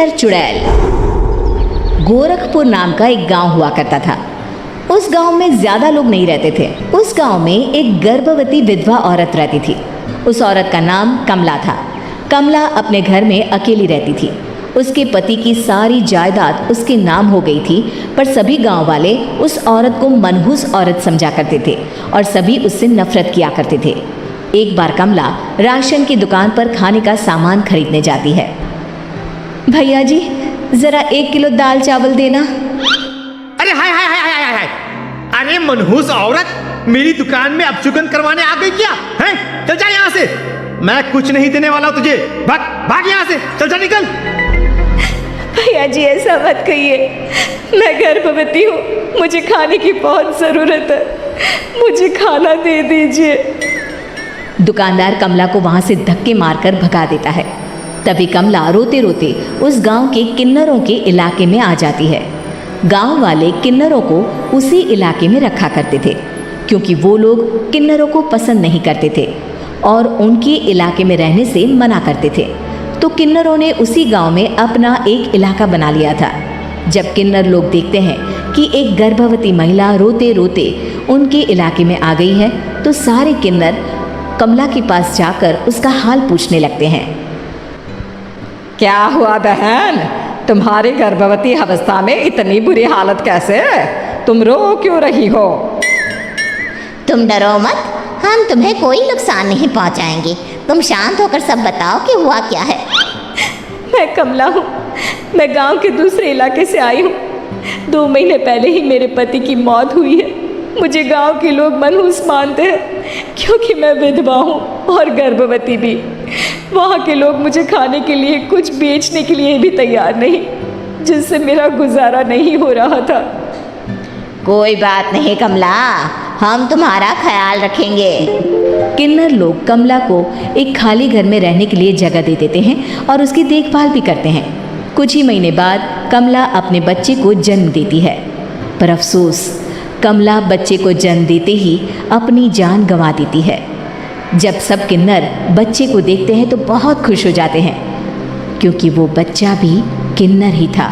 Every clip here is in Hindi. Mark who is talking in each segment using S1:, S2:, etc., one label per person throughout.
S1: किन्नर चुड़ैल। गोरखपुर नाम का एक गांव हुआ करता था। उस गांव में ज्यादा लोग नहीं रहते थे। उस गांव में एक गर्भवती विधवा औरत रहती थी। उस औरत का नाम कमला था। कमला अपने घर में अकेली रहती थी। उसके पति की सारी जायदाद उसके नाम हो गई थी, पर सभी गांव वाले उस औरत को मनहूस औरत समझा करते थे और सभी उससे नफरत किया करते थे। एक बार कमला राशन की दुकान पर खाने का सामान खरीदने जाती है। भैया जी, जरा 1 किलो दाल चावल देना।
S2: अरे हाय हाय हाय हाय हाय हाय, अरे मनहूस औरत, मेरी दुकान में अपशुगन करवाने आ गई क्या? हैं? चल जा यहाँ से, मैं कुछ नहीं देने वाला हूँ तुझे। भाग भाग यहाँ से, चल जा, निकल।
S1: भैया जी, ऐसा मत कहिए, मैं गर्भवती हूँ, मुझे खाने की बहुत ज़रूरत है, मुझे खाना दे दीजिए। दुकानदार कमला को वहाँ से धक्के मारकर भगा देता है। तभी कमला रोते रोते उस गांव के किन्नरों के इलाके में आ जाती है। गांव वाले किन्नरों को उसी इलाके में रखा करते थे, क्योंकि वो लोग किन्नरों को पसंद नहीं करते थे और उनके इलाके में रहने से मना करते थे। तो किन्नरों ने उसी गांव में अपना एक इलाका बना लिया था। जब किन्नर लोग देखते हैं कि एक गर्भवती महिला रोते रोते उनके इलाके में आ गई है, तो सारे किन्नर कमला के पास जाकर उसका हाल पूछने लगते हैं।
S3: क्या हुआ बहन, तुम्हारी गर्भवती अवस्था में इतनी बुरी हालत कैसे? तुम रो क्यों रही हो?
S4: तुम डरो मत, हम तुम्हें कोई नुकसान नहीं पहुंचाएंगे। तुम शांत होकर सब बताओ कि हुआ क्या है।
S1: मैं कमला हूँ, मैं गांव के दूसरे इलाके से आई हूँ। 2 महीने पहले ही मेरे पति की मौत हुई है। मुझे गांव के लोग मनहूस मानते हैं, क्योंकि मैं विधवा हूँ और गर्भवती भी। वहाँ के लोग मुझे खाने के लिए कुछ बेचने के लिए भी तैयार नहीं, जिससे मेरा गुजारा नहीं हो रहा था।
S4: कोई बात नहीं कमला, हम तुम्हारा ख्याल रखेंगे।
S1: किन्नर लोग कमला को एक खाली घर में रहने के लिए जगह दे देते हैं और उसकी देखभाल भी करते हैं। कुछ ही महीने बाद कमला अपने बच्चे को जन्म देती है, पर अफसोस, कमला बच्चे को जन्म देते ही अपनी जान गंवा देती है। जब सब किन्नर बच्चे को देखते हैं तो बहुत खुश हो जाते हैं, क्योंकि वो बच्चा भी किन्नर ही था।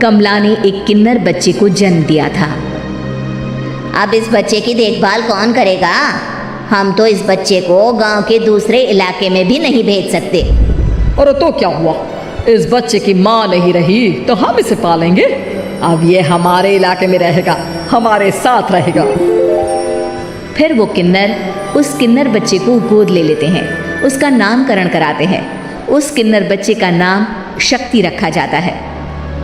S1: कमला ने एक किन्नर बच्चे को जन्म दिया था।
S4: अब इस बच्चे की देखभाल कौन करेगा? हम तो इस बच्चे को गांव के दूसरे इलाके में भी नहीं भेज सकते।
S3: और तो क्या हुआ, इस बच्चे की माँ नहीं रही तो हम इसे पालेंगे। अब ये हमारे इलाके में रहेगा, हमारे साथ रहेगा।
S1: फिर वो किन्नर उस किन्नर बच्चे को गोद ले लेते हैं, उसका नामकरण कराते हैं। उस किन्नर बच्चे का नाम शक्ति रखा जाता है।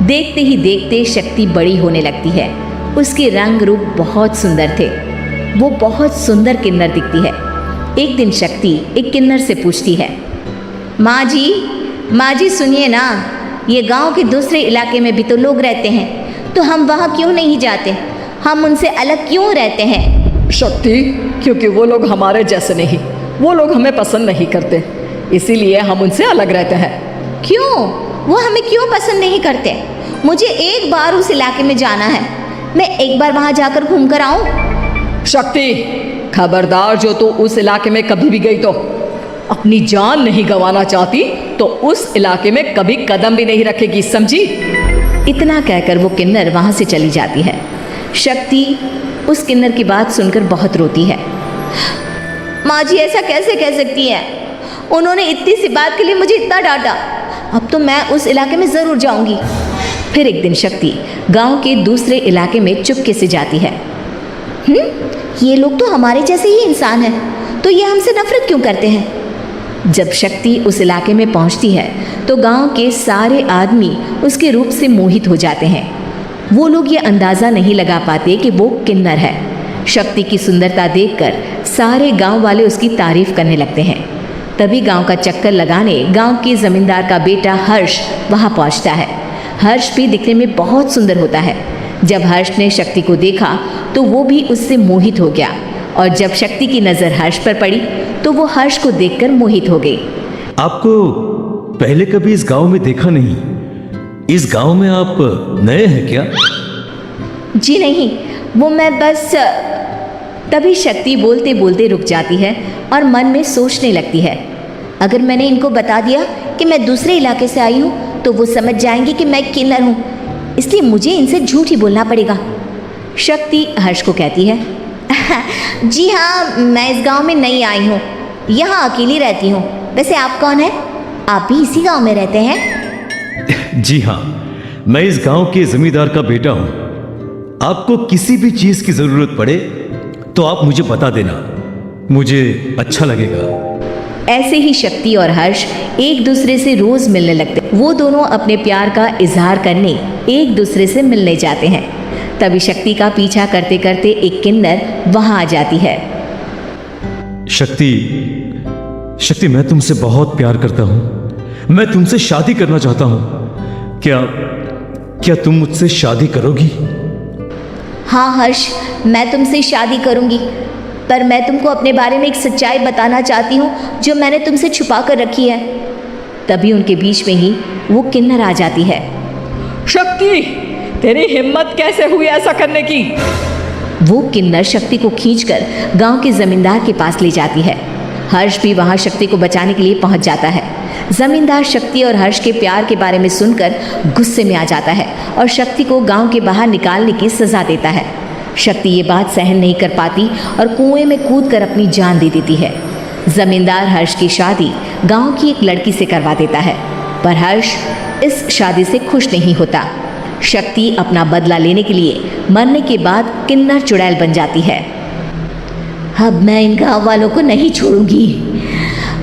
S1: देखते ही देखते शक्ति बड़ी होने लगती है। उसके रंग रूप बहुत सुंदर थे। वो बहुत सुंदर किन्नर दिखती है। एक दिन शक्ति एक किन्नर से पूछती है, माँ जी सुनिए ना, ये गांव के दूसरे इलाके में भी तो लोग रहते हैं, तो हम वहाँ क्यों नहीं जाते? हम उनसे अलग क्यों रहते हैं?
S3: शक्ति, क्योंकि वो लोग हमारे जैसे नहीं, वो लोग हमें पसंद नहीं करते, इसीलिए हम उनसे अलग रहते हैं।
S4: क्यों? वो हमें क्यों पसंद नहीं करते? मुझे एक बार उस इलाके में जाना है, मैं एक बार वहाँ जाकर घूम कर आऊँ।
S3: शक्ति, खबरदार, जो तू उस इलाके में कभी भी गई तो अपनी जान नहीं गंवाना चाहती तो उस इलाके में कभी कदम भी नहीं रखेगी, समझी?
S1: इतना कहकर वो किन्नर वहाँ से चली जाती है। शक्ति उस किन्नर की बात सुनकर बहुत रोती है।
S4: माँ जी, ऐसा कैसे कह सकती है? उन्होंने इतनी सी बात के लिए मुझे इतना डांटा। अब तो मैं उस इलाके में ज़रूर जाऊंगी।
S1: फिर एक दिन शक्ति गांव के दूसरे इलाके में चुपके से जाती है।
S4: ये लोग तो हमारे जैसे ही इंसान हैं, तो ये हमसे नफरत क्यों करते हैं?
S1: जब शक्ति उस इलाके में पहुंचती है तो गांव के सारे आदमी उसके रूप से मोहित हो जाते हैं। वो लोग ये अंदाज़ा नहीं लगा पाते कि वो किन्नर है। शक्ति की सुंदरता देखकर सारे गांव वाले उसकी तारीफ करने लगते हैं। तभी गांव का चक्कर लगाने गांव के जमींदार का बेटा हर्ष वहां पहुंचता है। हर्ष भी दिखने में बहुत सुंदर होता है। जब हर्ष ने शक्ति को देखा तो वो भी उससे मोहित हो गया, और जब शक्ति की नज़र हर्ष पर पड़ी तो वो हर्ष को देखकर मोहित हो गई।
S5: आपको पहले कभी इस गांव में देखा नहीं। इस गांव में आप नए हैं क्या?
S1: जी नहीं, वो मैं बस। तभी शक्ति बोलते बोलते रुक जाती है और मन में सोचने लगती है,
S4: अगर मैंने इनको बता दिया कि मैं दूसरे इलाके से आई हूँ तो वो समझ जाएंगे कि मैं किन्नर हूँ, इसलिए मुझे इनसे झूठ ही बोलना पड़ेगा।
S1: शक्ति हर्ष को कहती है,
S4: जी हाँ, मैं इस गांव में नई आई हूँ, यहाँ अकेली रहती हूँ। वैसे आप कौन हैं? आप भी इसी गांव में रहते हैं?
S5: जी हाँ, मैं इस गांव के जमींदार का बेटा हूं। आपको किसी भी चीज की जरूरत पड़े तो आप मुझे बता देना, मुझे अच्छा लगेगा।
S1: ऐसे ही शक्ति और हर्ष एक दूसरे से रोज मिलने लगते। वो दोनों अपने प्यार का इजहार करने एक दूसरे से मिलने जाते हैं। तभी शक्ति का पीछा करते करते एक किन्नर वहां आ जाती है।
S5: शक्ति, मैं तुमसे बहुत प्यार करता हूं। मैं तुमसे शादी करना चाहता हूं। क्या तुम मुझसे शादी करोगी?
S4: हाँ हर्ष, मैं तुमसे शादी करूँगी, पर मैं तुमको अपने बारे में एक सच्चाई बताना चाहती हूँ जो मैंने तुमसे छुपा कर रखी है।
S1: तभी उनके बीच में ही वो किन्नर आ जाती है।
S3: शक्ति, तेरी हिम्मत कैसे हुई ऐसा करने की?
S1: वो किन्नर शक्ति को खींचकर गांव के जमींदार के पास ले जाती है। हर्ष भी वहां शक्ति को बचाने के लिए पहुंच जाता है। जमींदार शक्ति और हर्ष के प्यार के बारे में सुनकर गुस्से में आ जाता है और शक्ति को गांव के बाहर निकालने की सजा देता है। शक्ति ये बात सहन नहीं कर पाती और कुएं में कूदकर अपनी जान दे देती है। जमींदार हर्ष की शादी गांव की एक लड़की से करवा देता है, पर हर्ष इस शादी से खुश नहीं होता। शक्ति अपना बदला लेने के लिए मरने के बाद किन्नर चुड़ैल बन जाती है।
S4: अब मैं इन गाँव वालों को नहीं छोड़ूंगी,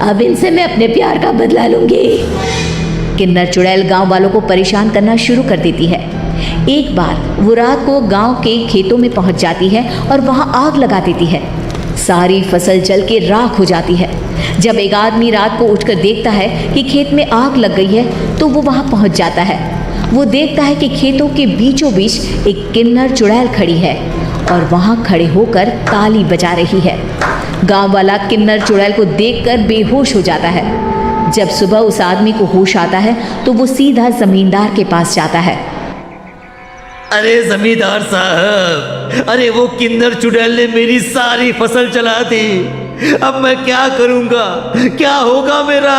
S4: अब इनसे मैं अपने प्यार का बदला लूंगी।
S1: किन्नर चुड़ैल गांव वालों को परेशान करना शुरू कर देती है। एक बार वो रात को गांव के खेतों में पहुंच जाती है और वहां आग लगा देती है। सारी फसल जल के राख हो जाती है। जब एक आदमी रात को उठकर देखता है कि खेत में आग लग गई है तो वो वहां पहुंच जाता है। वो देखता है कि खेतों के बीचों बीच एक किन्नर चुड़ैल खड़ी है और वहां खड़े होकर ताली बजा रही है। गांव वाला किन्नर चुड़ैल को देखकर बेहोश हो जाता है। जब सुबह उस आदमी को होश आता है तो वो सीधा जमींदार के पास जाता है।
S5: अरे जमींदार साहब, अरे वो किन्नर चुड़ैल ने मेरी सारी फसल चला दी। अब मैं क्या करूंगा, क्या होगा मेरा?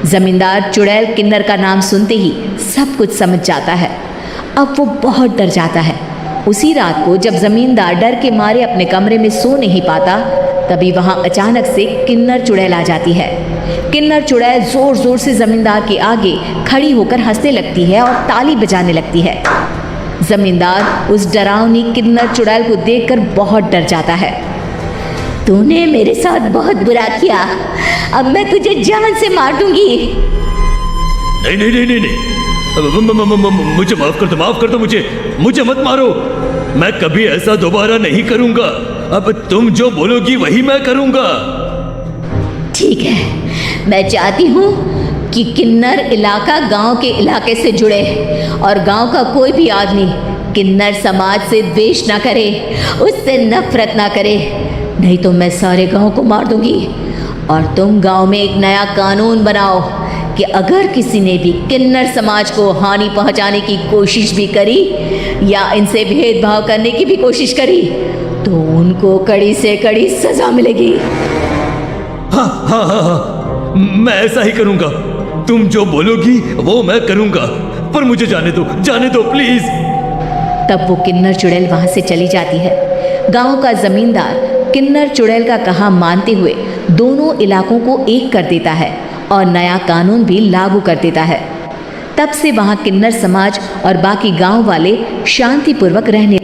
S1: जमींदार चुड़ैल किन्नर का नाम सुनते ही सब कुछ समझ जाता है। अब वो बहुत डर जाता है। उसी रात को जब जमींदार डर के मारे अपने कमरे में सो नहीं पाता, तभी वहां अचानक से किन्नर चुड़ैल आ जाती है। किन्नर चुड़ैल जोर जोर से जमींदार के आगे खड़ी होकर हंसने लगती है और ताली बजाने लगती है। जमींदार उस डरावनी किन्नर चुड़ैल को देखकर बहुत डर जाता है।
S4: तूने मेरे साथ बहुत बुरा किया, अब मैं तुझे जान से मार दूंगी।
S5: नहीं नहीं नहीं नहीं, नहीं। मुझे माफ कर दो, मुझे मत मारो। मैं कभी ऐसा दोबारा नहीं करूंगा। अब तुम जो बोलोगी वही मैं करूंगा।
S4: ठीक है, मैं चाहती हूँ कि किन्नर इलाका गांव के इलाके से जुड़े और गांव का कोई भी आदमी किन्नर समाज से द्वेष ना करे, उससे नफरत ना करे, नहीं तो मैं सारे गांव को मार दूंगी। और तुम गांव में एक नया कानून बनाओ कि अगर किसी ने भी किन्नर समाज को हानि पहुंचाने की कोशिश भी करी या इनसे भेदभाव करने की भी कोशिश करी तो उनको कड़ी से कड़ी सजा मिलेगी।
S5: हाँ, मैं ऐसा ही करूंगा। तुम जो बोलोगी वो मैं करूंगा, पर मुझे जाने दो प्लीज।
S1: तब वो किन्नर चुड़ैल वहां से चली जाती है। गांव का जमींदार किन्नर चुड़ैल का कहा मानते हुए दोनों इलाकों को एक कर देता है और नया कानून भी लागू कर देता है। तब से वहां किन्नर समाज और बाकी गांव वाले शांतिपूर्वक रहने